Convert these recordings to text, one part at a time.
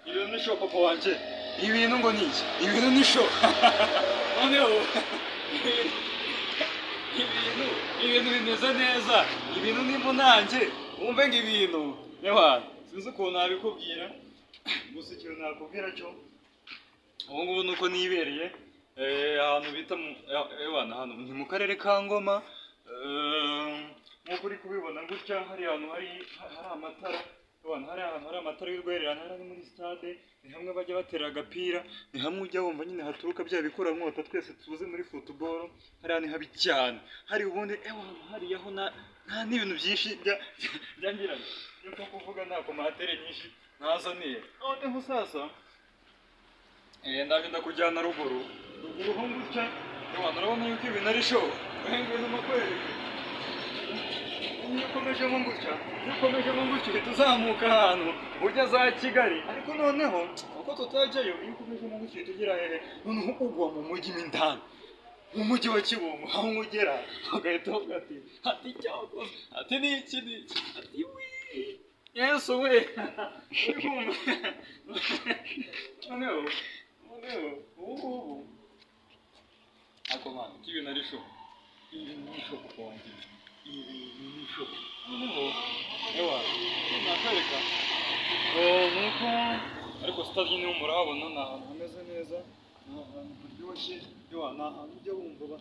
ibintu ni show papa wanje. Ibintu ngo ni iki? Ibintu ni show. Noneho ibintu bimeze neza. Ibintu ni munanje. Wumve ngo ibintu. Yewana, sinzi ukuntu nabikubwira. Gusa ikintu nakubwira cyo ubu ngubu nuko nibereye ahantu bita Yewana, hano ni mu karere ka Ngoma. Nk'uko uri kubibona gutya hari ahantu hari amatara. Hari ahantu hari amatara y'urwererane, hari muri stade, ni hamwe bajya batera agapira, ni hamwe ujya wumva nyine haturuka bya bikora nkota twese tuzi muri football. Hari habi cyane, hari ubundi hari yaho nta n'ibintu byinshi byangiranye yuko kuvuga nta komatere nyinshi ntazaniye. Noneho sasa ndaje ndakujyana ruguru ho gutya. Urabona yuko ibintu ari show, ibintu makweri. Ukomeje mu gutya uhita uzamuka ahantu ujya za Kigali, ariko noneho uko tutajyayo iyo ukomeje mu gutya tugera hehe, noneho ugwa mu mujyi w'indani, mu mujyi wa Kibungo. Aho ugera ugahita uvuga ati cyakoze, ati ni iki ati wi Yesu we. Noneho ubu ako mwana ibintu ari show, ibintu ni show kwanjye. Nakareka nuko ariko stade nyine murahabona ni ahantu hameze neza, ni ahantu haryoshye. Ni ahantu ujya wumva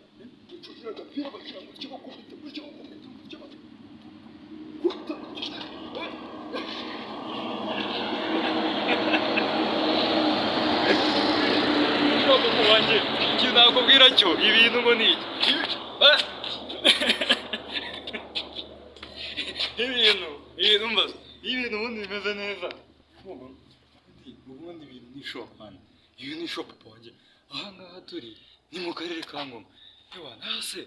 ucugira agapira bashyira mu kibuga gutya wanjye. Ikintu nakubwira cyo ibintu ngo ni iki ibintu ubundi bimeze neza. Ubundi ibintu ni show man, ibintu ni show papa wanjye. Aha ngaha turi ni mu karere ka Ngoma. Nase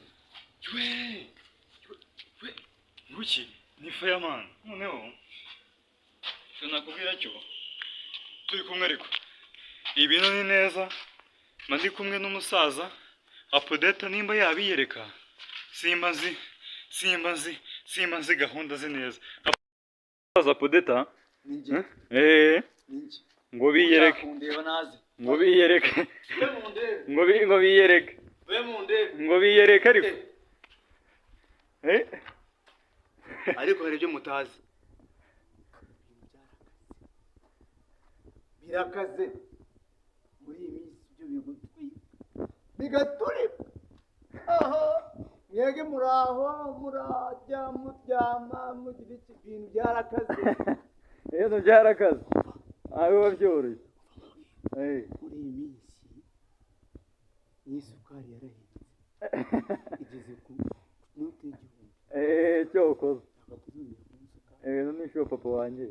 nguki ni fireman. Noneho cyo nakubwira cyo turi kumwe, ariko ibintu ni neza. Ndi kumwe n'umusaza Apodeta, nimba yabiyereka simba nzi gahunda ze neza. Umusaza Apodeta ngo biyereke, ngo biyereke ariko hari ibyo mutazi, birakaze muri iyi minsi. Ibyo bigutwi bigaturi aho mwege muraho murajya muryama mugira iki, ibintu byarakaze. Ibintu byarakaze aho babyoroshye. Muri iyi minsi n'isukari yarahindutse, igeze ku note y'igihumbi. Cyo ukoze ibintu ni show papa wanjye.